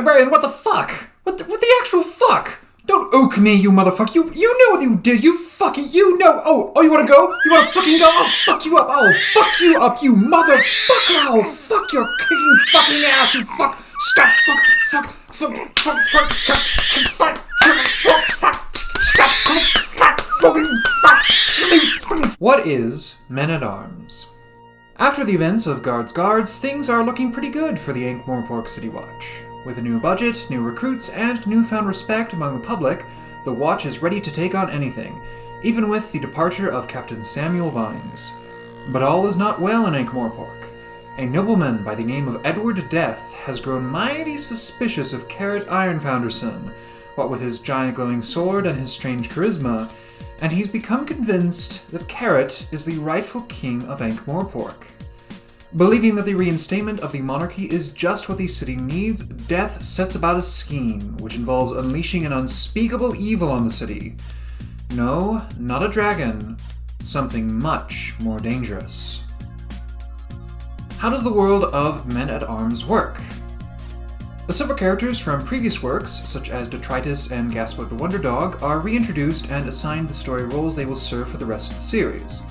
Librarian, what the fuck? What the actual fuck? Don't oak me, you motherfucker. You know what you did. You know. Oh, you wanna go? You wanna fucking go? I'll fuck you up. I'll fuck you up, you motherfucker. I'll fuck your kicking fucking ass, you fuck. Stop, fuck, stop. What is Men-at-Arms? After the events of Guards, things are looking pretty good for the Ankh-Morpork City Watch. With a new budget, new recruits, and newfound respect among the public, the Watch is ready to take on anything, even with the departure of Captain Samuel Vimes. But all is not well in Ankh-Morpork. A nobleman by the name of Edward Death has grown mighty suspicious of Carrot Ironfounderson, what with his giant glowing sword and his strange charisma, and he's become convinced that Carrot is the rightful king of Ankh-Morpork. Believing that the reinstatement of the monarchy is just what the city needs, Death sets about a scheme, which involves unleashing an unspeakable evil on the city. No, not a dragon. Something much more dangerous. How does the world of Men-at-Arms work? The several characters from previous works, such as Detritus and Gaspode the Wonder Dog, are reintroduced and assigned the story roles they will serve for the rest of the series.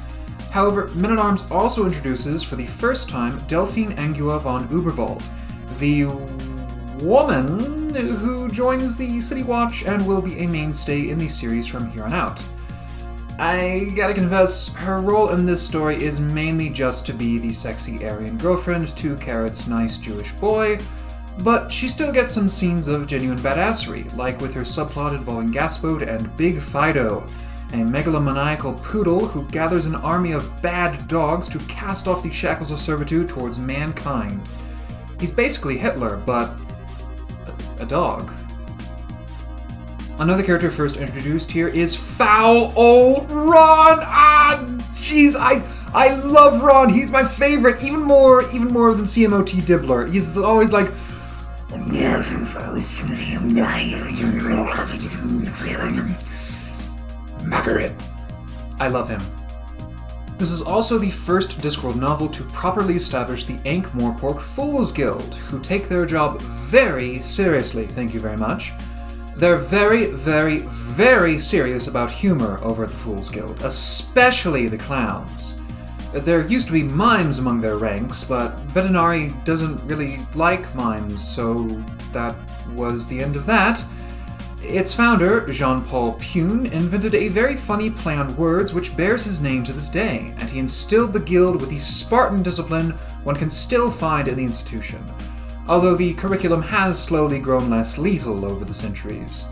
However, Men-at-Arms also introduces, for the first time, Delphine Angua von Uberwald, the woman who joins the City Watch and will be a mainstay in the series from here on out. I gotta confess, her role in this story is mainly just to be the sexy Aryan girlfriend to Carrot's nice Jewish boy, but she still gets some scenes of genuine badassery, like with her subplot involving Gaspode and Big Fido, a megalomaniacal poodle who gathers an army of bad dogs to cast off the shackles of servitude towards mankind. He's basically Hitler, but a dog. Another character first introduced here is foul old Ron! Jeez, I love Ron. He's my favorite, even more than Simonetti Dibbler. He's always like, Margaret. I love him. This is also the first Discworld novel to properly establish the Ankh-Morpork Fools Guild, who take their job very seriously, thank you very much. They're very, very, very serious about humor over at the Fools Guild, especially the clowns. There used to be mimes among their ranks, but Veterinary doesn't really like mimes, so that was the end of that. Its founder, Jean-Paul Pune, invented a very funny play on words which bears his name to this day, and he instilled the guild with the Spartan discipline one can still find in the institution, although the curriculum has slowly grown less lethal over the centuries.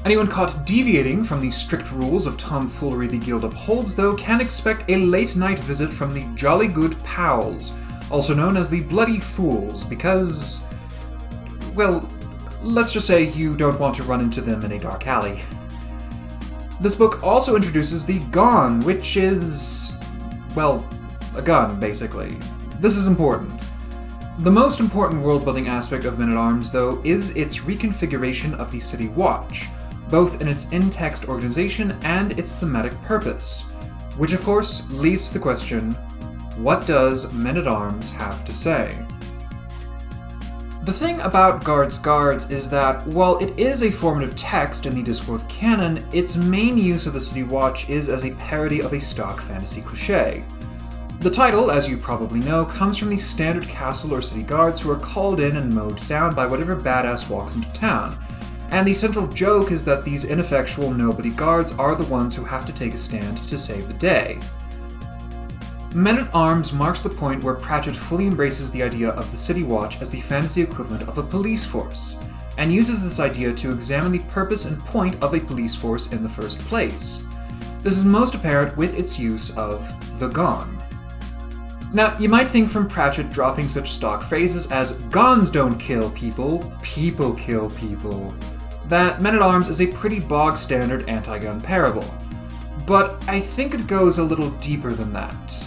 Anyone caught deviating from the strict rules of tomfoolery the guild upholds, though, can expect a late-night visit from the Jolly Good Pals, also known as the Bloody Fools, because, well, let's just say you don't want to run into them in a dark alley. This book also introduces the Gonne, which is, well, a gun, basically. This is important. The most important world-building aspect of Men-at-Arms, though, is its reconfiguration of the City Watch, both in its in-text organization and its thematic purpose, which of course leads to the question, what does Men-at-Arms have to say? The thing about Guards is that, while it is a formative text in the Discworld canon, its main use of the City Watch is as a parody of a stock fantasy cliché. The title, as you probably know, comes from the standard castle or city guards who are called in and mowed down by whatever badass walks into town, and the central joke is that these ineffectual nobody guards are the ones who have to take a stand to save the day. Men-at-Arms marks the point where Pratchett fully embraces the idea of the City Watch as the fantasy equivalent of a police force, and uses this idea to examine the purpose and point of a police force in the first place. This is most apparent with its use of the Gonne. Now, you might think from Pratchett dropping such stock phrases as "Gonnes don't kill people, people kill people," that Men-at-Arms is a pretty bog-standard anti-gun parable. But I think it goes a little deeper than that.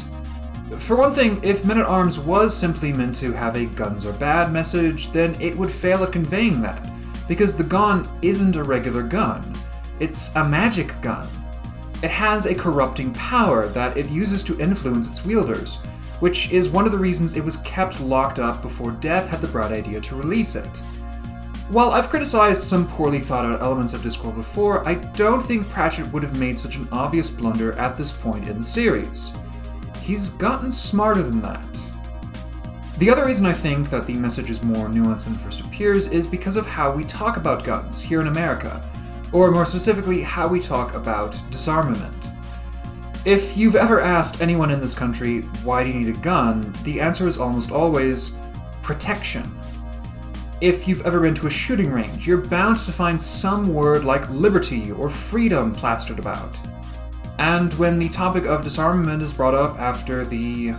For one thing, if Men-at-Arms was simply meant to have a guns are bad message, then it would fail at conveying that, because the Gonne isn't a regular gun. It's a magic gun. It has a corrupting power that it uses to influence its wielders, which is one of the reasons it was kept locked up before Death had the bright idea to release it. While I've criticized some poorly thought out elements of Discworld before, I don't think Pratchett would have made such an obvious blunder at this point in the series. He's gotten smarter than that. The other reason I think that the message is more nuanced than first appears is because of how we talk about guns here in America, or more specifically, how we talk about disarmament. If you've ever asked anyone in this country, why do you need a gun, the answer is almost always protection. If you've ever been to a shooting range, you're bound to find some word like liberty or freedom plastered about. And when the topic of disarmament is brought up after the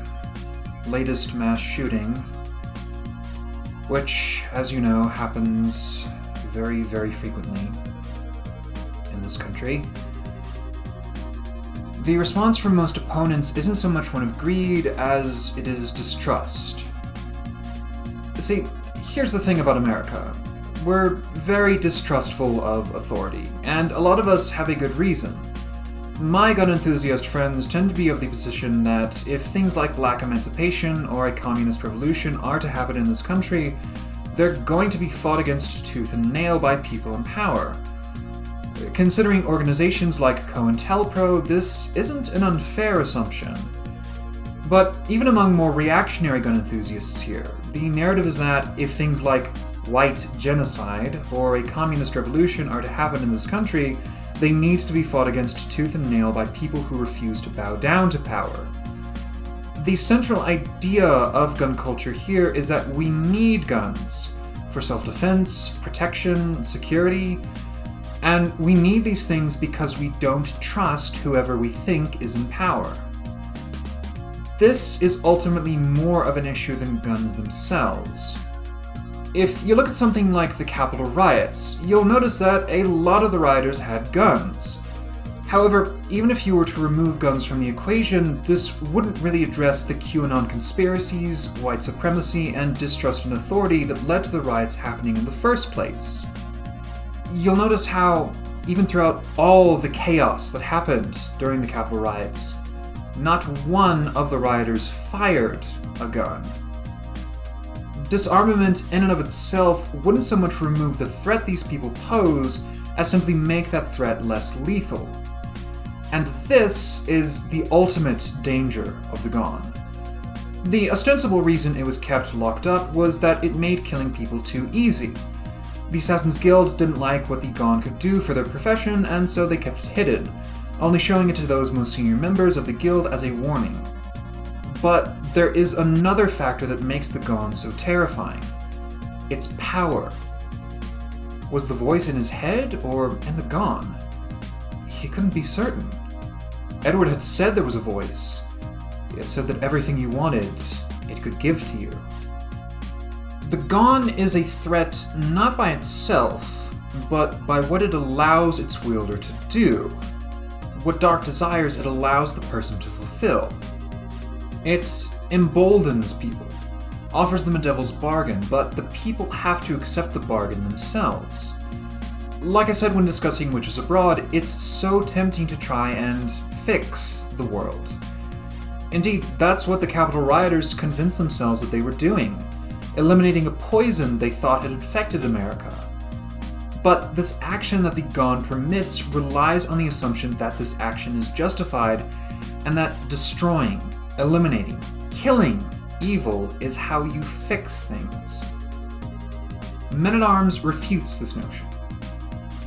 latest mass shooting, which, as you know, happens very, very frequently in this country, the response from most opponents isn't so much one of greed as it is distrust. See, here's the thing about America. We're very distrustful of authority, and a lot of us have a good reason. My gun enthusiast friends tend to be of the position that if things like black emancipation or a communist revolution are to happen in this country, they're going to be fought against tooth and nail by people in power. Considering organizations like COINTELPRO, this isn't an unfair assumption. But even among more reactionary gun enthusiasts here, the narrative is that if things like white genocide or a communist revolution are to happen in this country, they need to be fought against tooth and nail by people who refuse to bow down to power. The central idea of gun culture here is that we need guns for self-defense, protection, security, and we need these things because we don't trust whoever we think is in power. This is ultimately more of an issue than guns themselves. If you look at something like the Capitol riots, you'll notice that a lot of the rioters had guns. However, even if you were to remove guns from the equation, this wouldn't really address the QAnon conspiracies, white supremacy, and distrust in authority that led to the riots happening in the first place. You'll notice how, even throughout all the chaos that happened during the Capitol riots, not one of the rioters fired a gun. Disarmament in and of itself wouldn't so much remove the threat these people pose as simply make that threat less lethal. And this is the ultimate danger of the Gonne. The ostensible reason it was kept locked up was that it made killing people too easy. The Assassin's Guild didn't like what the Gonne could do for their profession, and so they kept it hidden, only showing it to those most senior members of the guild as a warning. But there is another factor that makes the Gonne so terrifying. Its power. Was the voice in his head or in the Gonne? He couldn't be certain. Edward had said there was a voice. He had said that everything you wanted, it could give to you. The Gonne is a threat not by itself, but by what it allows its wielder to do. What dark desires it allows the person to fulfill. It emboldens people, offers them a devil's bargain, but the people have to accept the bargain themselves. Like I said when discussing Witches Abroad, it's so tempting to try and fix the world. Indeed, that's what the Capitol rioters convinced themselves that they were doing, eliminating a poison they thought had infected America. But this action that the Gonne permits relies on the assumption that this action is justified, and that destroying, eliminating, killing evil is how you fix things. Men-at-Arms refutes this notion.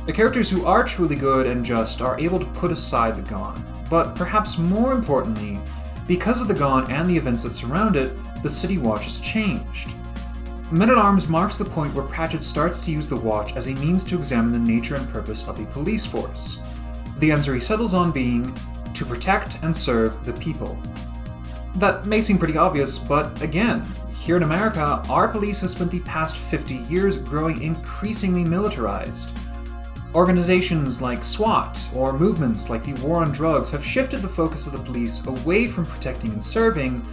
The characters who are truly good and just are able to put aside the Gonne, but perhaps more importantly, because of the Gonne and the events that surround it, the City Watch has changed. Men-at-Arms marks the point where Pratchett starts to use the Watch as a means to examine the nature and purpose of a police force. The answer he settles on being, to protect and serve the people. That may seem pretty obvious, but again, here in America, our police have spent the past 50 years growing increasingly militarized. Organizations like SWAT or movements like the War on Drugs have shifted the focus of the police away from protecting and serving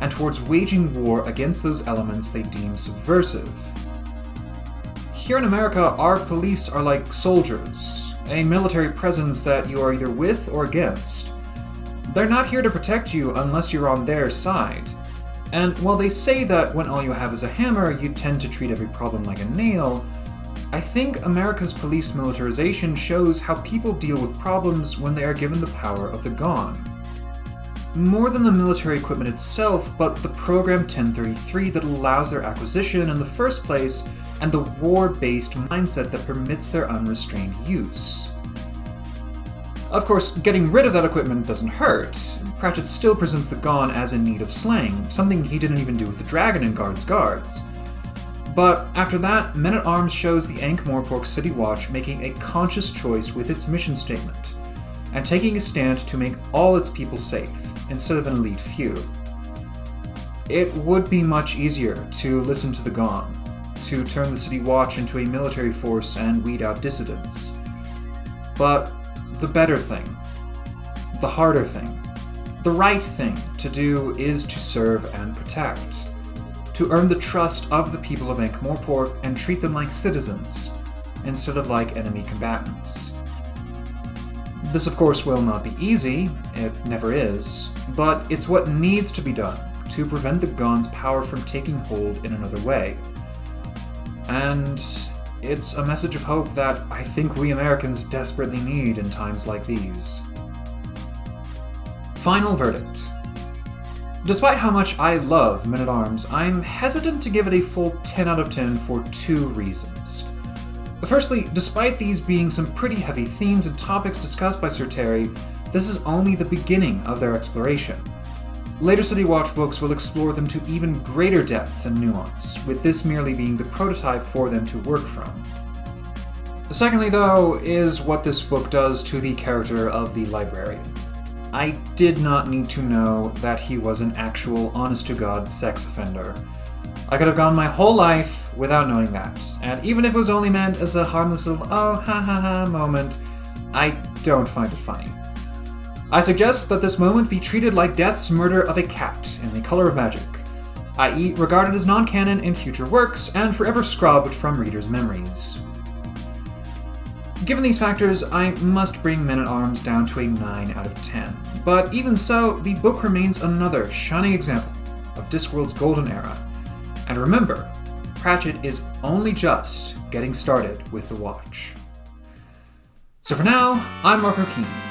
and towards waging war against those elements they deem subversive. Here in America, our police are like soldiers, a military presence that you are either with or against. They're not here to protect you unless you're on their side. And while they say that when all you have is a hammer, you tend to treat every problem like a nail, I think America's police militarization shows how people deal with problems when they are given the power of the Gonne. More than the military equipment itself, but the Program 1033 that allows their acquisition in the first place, and the war-based mindset that permits their unrestrained use. Of course, getting rid of that equipment doesn't hurt. Pratchett still presents the Gonne as in need of slaying, something he didn't even do with the Dragon in Guard's Guards. But after that, Men-at-Arms shows the Ankh-Morpork City Watch making a conscious choice with its mission statement, and taking a stand to make all its people safe, instead of an elite few. It would be much easier to listen to the Gonne, to turn the City Watch into a military force and weed out dissidents. But the better thing, the harder thing, the right thing to do is to serve and protect. To earn the trust of the people of Ankh-Morpork and treat them like citizens, instead of like enemy combatants. This of course will not be easy, it never is, but it's what needs to be done to prevent the Gonne's power from taking hold in another way. And it's a message of hope that I think we Americans desperately need in times like these. Final verdict. Despite how much I love Men-at-Arms, I'm hesitant to give it a full 10 out of 10 for two reasons. Firstly, despite these being some pretty heavy themes and topics discussed by Sir Terry, this is only the beginning of their exploration. Later City Watch books will explore them to even greater depth and nuance, with this merely being the prototype for them to work from. Secondly, though, is what this book does to the character of the Librarian. I did not need to know that he was an actual, honest-to-God sex offender. I could have gone my whole life without knowing that, and even if it was only meant as a harmless little oh ha ha ha moment, I don't find it funny. I suggest that this moment be treated like Death's murder of a cat in The Color of Magic, i.e. regarded as non-canon in future works and forever scrubbed from readers' memories. Given these factors, I must bring Men-at-Arms down to a 9 out of 10, but even so, the book remains another shining example of Discworld's golden era. And remember, Pratchett is only just getting started with the Watch. So for now, I'm Marc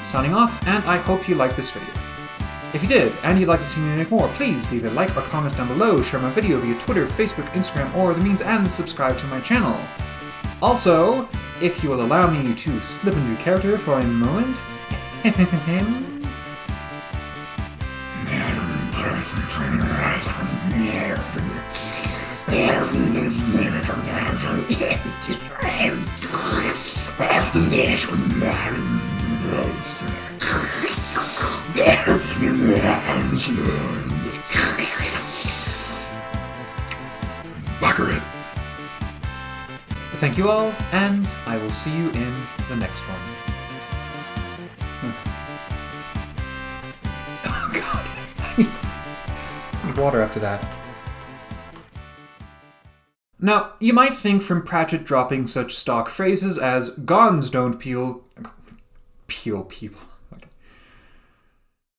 signing off, and I hope you liked this video. If you did, and you'd like to see me make more, please leave a like or comment down below, share my video via Twitter, Facebook, Instagram, or the means, and subscribe to my channel. Also, if you will allow me to slip into character for a moment... Black or red? Thank you all, and I will see you in the next one. Oh god, I need water after that. Now, you might think from Pratchett dropping such stock phrases as "Gonnes don't peel people."